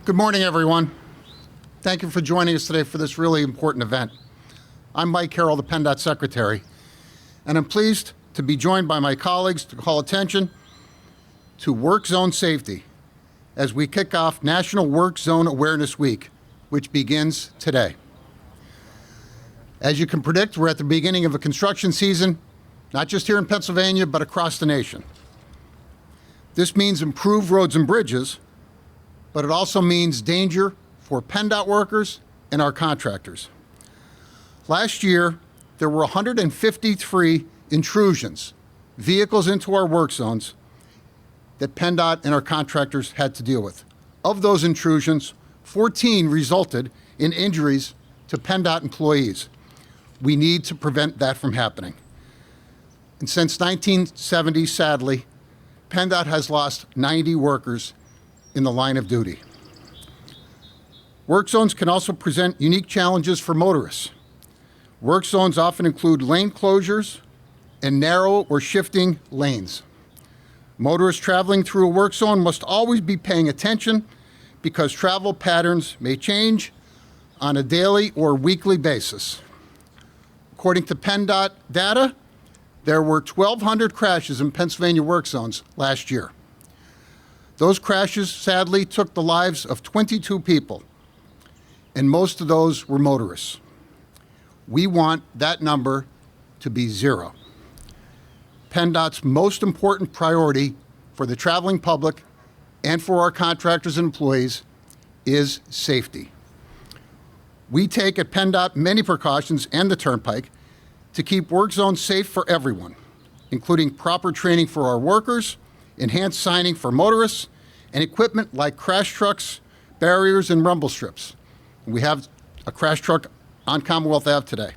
Good morning, everyone. Thank you for joining us today for this really important event. I'm Mike Carroll, the PennDOT Secretary, and I'm pleased to be joined by my colleagues to call attention to Work Zone Safety as we kick off National Work Zone Awareness Week, which begins today. As you can predict, we're at the beginning of a construction season, not just here in Pennsylvania, but across the nation. This means improved roads and bridges, but it also means danger for PennDOT workers and our contractors. Last year, there were 153 intrusions, vehicles into our work zones, that PennDOT and our contractors had to deal with. Of those intrusions, 14 resulted in injuries to PennDOT employees. We need to prevent that from happening. And since 1970, sadly, PennDOT has lost 90 workers in the line of duty. Work zones can also present unique challenges for motorists. Work zones often include lane closures and narrow or shifting lanes. Motorists traveling through a work zone must always be paying attention because travel patterns may change on a daily or weekly basis. According to PennDOT data, there were 1,200 crashes in Pennsylvania work zones last year. Those crashes sadly took the lives of 22 people, and most of those were motorists. We want that number to be zero. PennDOT's most important priority for the traveling public and for our contractors and employees is safety. We take at PennDOT many precautions and the Turnpike to keep work zones safe for everyone, including proper training for our workers, enhanced signing for motorists, and equipment like crash trucks, barriers, and rumble strips. We have a crash truck on Commonwealth Ave today.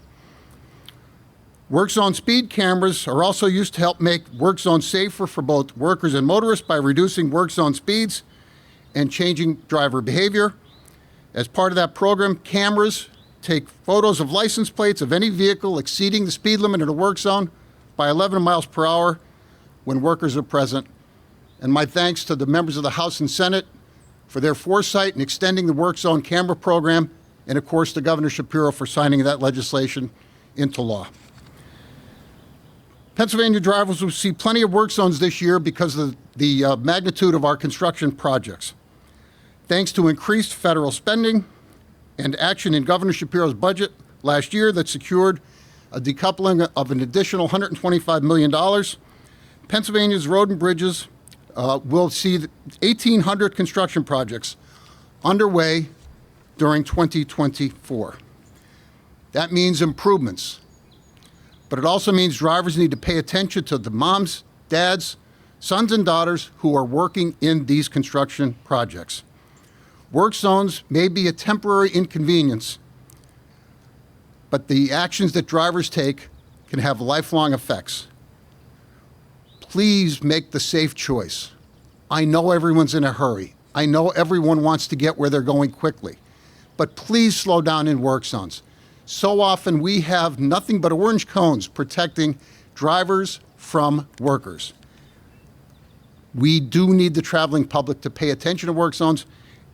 Work zone speed cameras are also used to help make work zones safer for both workers and motorists by reducing work zone speeds and changing driver behavior. As part of that program, cameras take photos of license plates of any vehicle exceeding the speed limit in a work zone by 11 miles per hour when workers are present. And my thanks to the members of the House and Senate for their foresight in extending the work zone camera program, and of course to Governor Shapiro for signing that legislation into law. Pennsylvania drivers will see plenty of work zones this year because of the magnitude of our construction projects. Thanks to increased federal spending and action in Governor Shapiro's budget last year that secured a decoupling of an additional $125 million, Pennsylvania's road and bridges will see 1,800 construction projects underway during 2024. That means improvements, but it also means drivers need to pay attention to the moms, dads, sons, and daughters who are working in these construction projects. Work zones may be a temporary inconvenience, but the actions that drivers take can have lifelong effects. Please make the safe choice. I know everyone's in a hurry. I know everyone wants to get where they're going quickly, but please slow down in work zones. So often we have nothing but orange cones protecting drivers from workers. We do need the traveling public to pay attention to work zones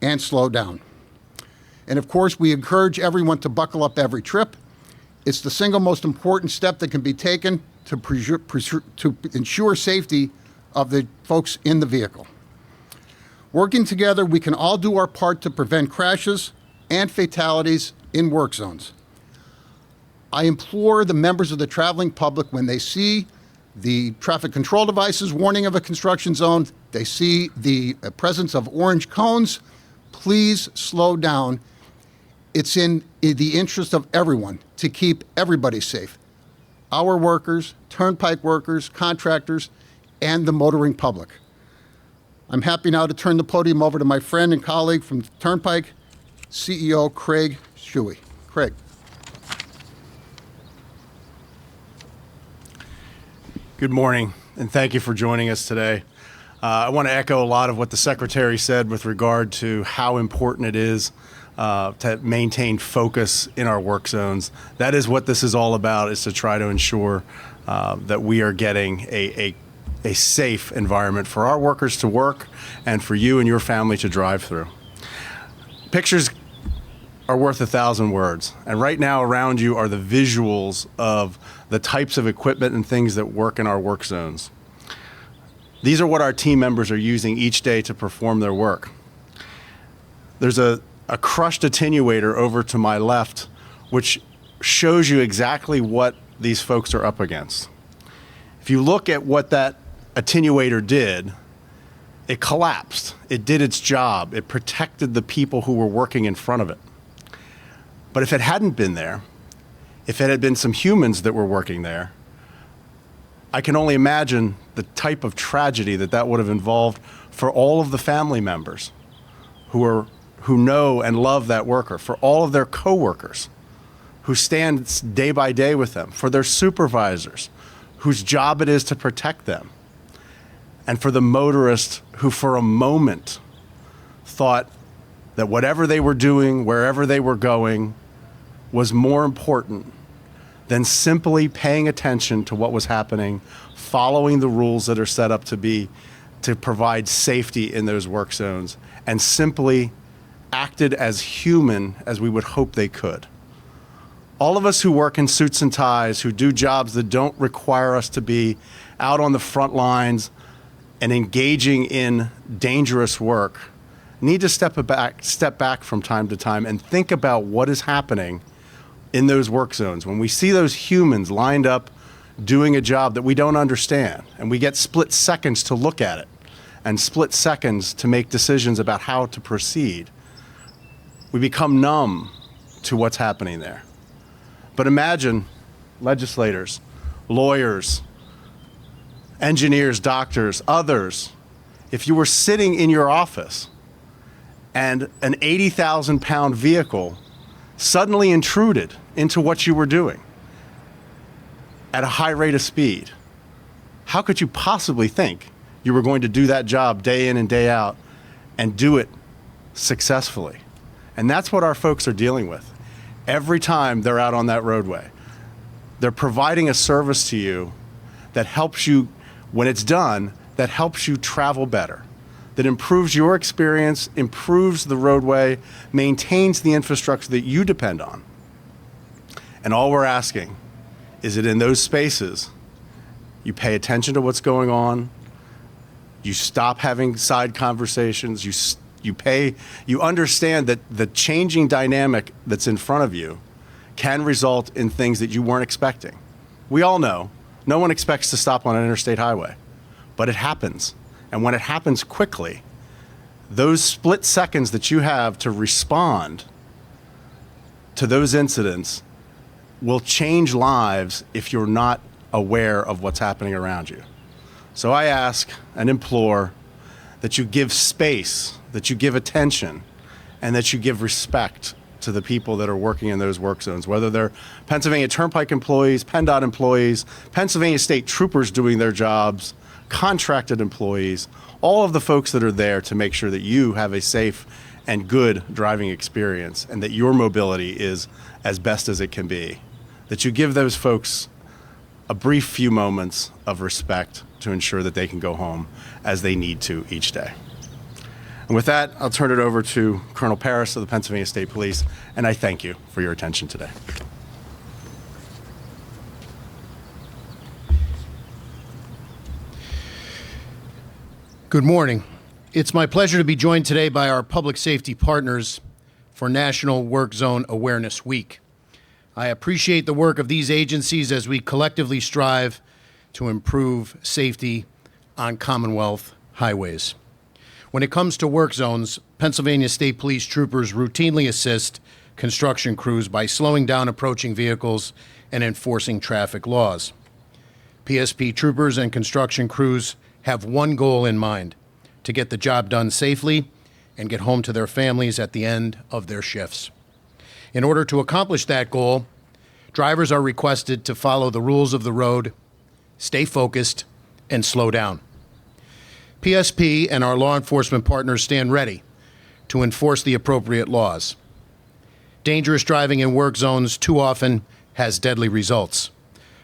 and slow down. And of course, we encourage everyone to buckle up every trip. It's the single most important step that can be taken to ensure safety of the folks in the vehicle. Working together, we can all do our part to prevent crashes and fatalities in work zones. I implore the members of the traveling public, when they see the traffic control devices warning of a construction zone, they see the presence of orange cones, please slow down. It's in the interest of everyone to keep everybody safe. Our workers, Turnpike workers, contractors, and the motoring public. I'm happy now to turn the podium over to my friend and colleague from Turnpike, CEO Craig Shuey. Craig. Good morning, and thank you for joining us today. I want to echo a lot of what the Secretary said with regard to how important it is to maintain focus in our work zones. That is what this is all about, is to try to ensure that we are getting a safe environment for our workers to work and for you and your family to drive through. Pictures are worth 1,000 words. And right now around you are the visuals of the types of equipment and things that work in our work zones. These are what our team members are using each day to perform their work. There's a crushed attenuator over to my left, which shows you exactly what these folks are up against. If you look at what that attenuator did, it collapsed. It did its job. It protected the people who were working in front of it. But if it hadn't been there, if it had been some humans that were working there, I can only imagine the type of tragedy that would have involved for all of the family members who know and love that worker, for all of their coworkers who stand day by day with them, for their supervisors whose job it is to protect them, and for the motorist who for a moment thought that whatever they were doing, wherever they were going, was more important than simply paying attention to what was happening, following the rules that are set up to provide safety in those work zones, and simply acted as human as we would hope they could. All of us who work in suits and ties, who do jobs that don't require us to be out on the front lines and engaging in dangerous work, need to step back from time to time and think about what is happening in those work zones. When we see those humans lined up doing a job that we don't understand, and we get split seconds to look at it and split seconds to make decisions about how to proceed, we become numb to what's happening there. But imagine legislators, lawyers, engineers, doctors, others, if you were sitting in your office and an 80,000-pound vehicle suddenly intruded into what you were doing at a high rate of speed, how could you possibly think you were going to do that job day in and day out and do it successfully? And that's what our folks are dealing with every time they're out on that roadway. They're providing a service to you that helps you, when it's done, that helps you travel better, that improves your experience, improves the roadway, maintains the infrastructure that you depend on. And all we're asking is that in those spaces, you pay attention to what's going on, you stop having side conversations, you understand that the changing dynamic that's in front of you can result in things that you weren't expecting. We all know, no one expects to stop on an interstate highway, but it happens. And when it happens quickly, those split seconds that you have to respond to those incidents will change lives if you're not aware of what's happening around you. So I ask and implore that you give space, that you give attention, and that you give respect to the people that are working in those work zones, whether they're Pennsylvania Turnpike employees, PennDOT employees, Pennsylvania State Troopers doing their jobs, contracted employees, all of the folks that are there to make sure that you have a safe and good driving experience and that your mobility is as best as it can be. That you give those folks a brief few moments of respect to ensure that they can go home as they need to each day. And with that, I'll turn it over to Colonel Paris of the Pennsylvania State Police, and I thank you for your attention today. Good morning. It's my pleasure to be joined today by our public safety partners for National Work Zone Awareness Week. I appreciate the work of these agencies as we collectively strive to improve safety on Commonwealth highways. When it comes to work zones, Pennsylvania State Police troopers routinely assist construction crews by slowing down approaching vehicles and enforcing traffic laws. PSP troopers and construction crews have one goal in mind: to get the job done safely and get home to their families at the end of their shifts. In order to accomplish that goal, drivers are requested to follow the rules of the road, stay focused, and slow down. PSP and our law enforcement partners stand ready to enforce the appropriate laws. Dangerous driving in work zones too often has deadly results.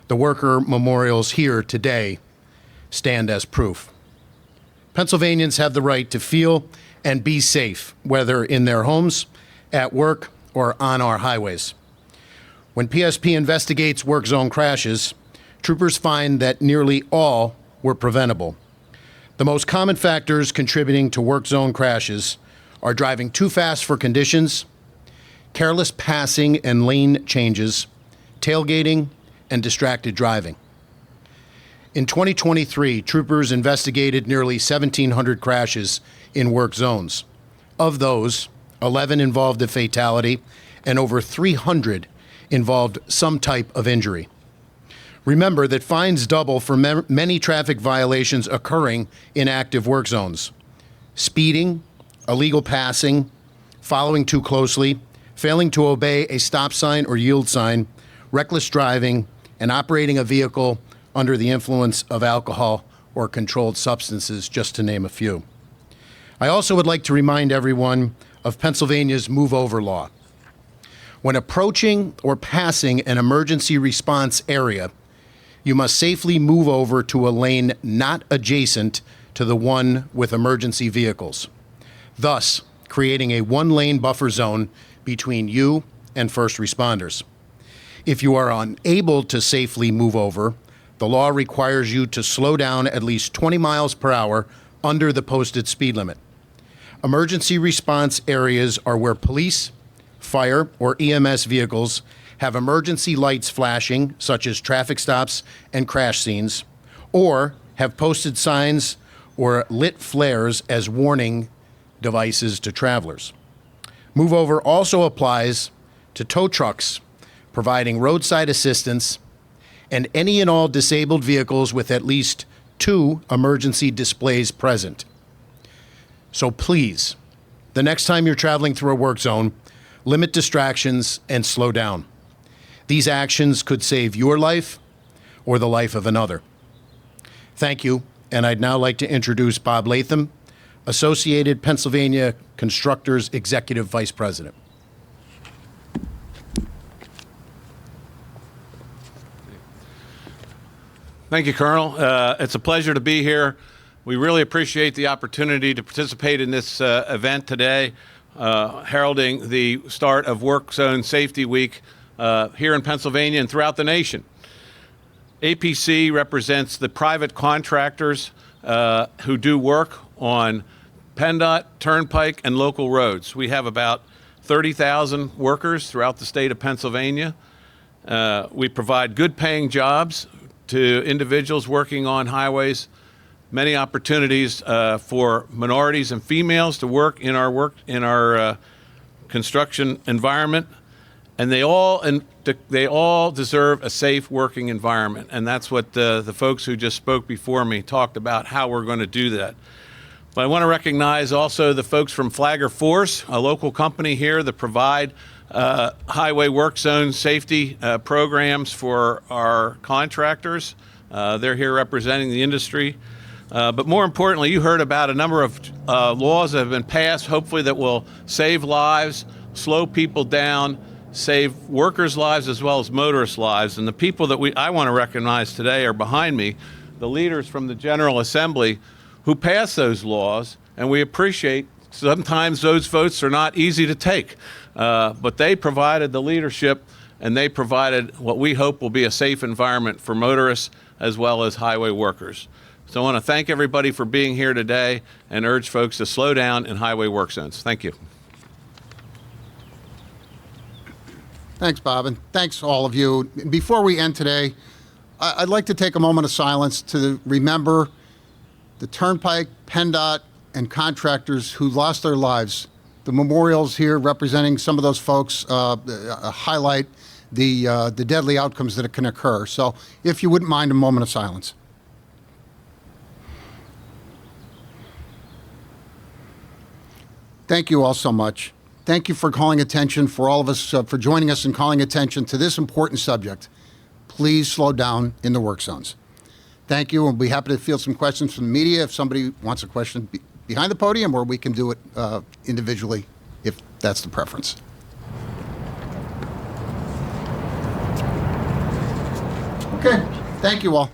The worker memorials here today stand as proof. Pennsylvanians have the right to feel and be safe, whether in their homes, at work, or on our highways. When PSP investigates work zone crashes, troopers find that nearly all were preventable. The most common factors contributing to work zone crashes are driving too fast for conditions, careless passing and lane changes, tailgating, and distracted driving. In 2023, troopers investigated nearly 1,700 crashes in work zones. Of those, 11 involved a fatality, and over 300 involved some type of injury. Remember that fines double for many traffic violations occurring in active work zones. Speeding, illegal passing, following too closely, failing to obey a stop sign or yield sign, reckless driving, and operating a vehicle under the influence of alcohol or controlled substances, just to name a few. I also would like to remind everyone of Pennsylvania's Move Over law. When approaching or passing an emergency response area, you must safely move over to a lane not adjacent to the one with emergency vehicles, thus creating a one-lane buffer zone between you and first responders. If you are unable to safely move over, the law requires you to slow down at least 20 miles per hour under the posted speed limit. Emergency response areas are where police, fire, or EMS vehicles have emergency lights flashing, such as traffic stops and crash scenes, or have posted signs or lit flares as warning devices to travelers. Move Over also applies to tow trucks, providing roadside assistance, and any and all disabled vehicles with at least 2 emergency displays present. So please, the next time you're traveling through a work zone, limit distractions and slow down. These actions could save your life or the life of another. Thank you, and I'd now like to introduce Bob Latham, Associated Pennsylvania Constructors Executive Vice President. Thank you, Colonel. It's a pleasure to be here. We really appreciate the opportunity to participate in this event today, heralding the start of Work Zone Safety Week here in Pennsylvania and throughout the nation. APC represents the private contractors who do work on PennDOT, Turnpike, and local roads. We have about 30,000 workers throughout the state of Pennsylvania. We provide good paying jobs to individuals working on highways, many opportunities for minorities and females to work in our construction environment, and they all deserve a safe working environment, and that's what the folks who just spoke before me talked about, how we're going to do that. But I want to recognize also the folks from Flagger Force, a local company here that provide highway work zone safety programs for our contractors. They're here representing the industry. But more importantly, you heard about a number of laws that have been passed, hopefully that will save lives, slow people down, save workers' lives as well as motorists' lives. And the people that I want to recognize today are behind me, the leaders from the General Assembly who passed those laws, and we appreciate sometimes those votes are not easy to take, but they provided the leadership and they provided what we hope will be a safe environment for motorists as well as highway workers. So I want to thank everybody for being here today and urge folks to slow down in highway work zones. Thank you. Thanks, Bob, and thanks all of you. Before we end today, I'd like to take a moment of silence to remember the Turnpike, PennDOT, and contractors who lost their lives. The memorials here representing some of those folks highlight the deadly outcomes that can occur. So if you wouldn't mind a moment of silence. Thank you all so much. Thank you for calling attention, for all of us, for joining us and calling attention to this important subject. Please slow down in the work zones. Thank you, and we'll be happy to field some questions from the media if somebody wants a question behind the podium, or we can do it individually if that's the preference. Okay, thank you all.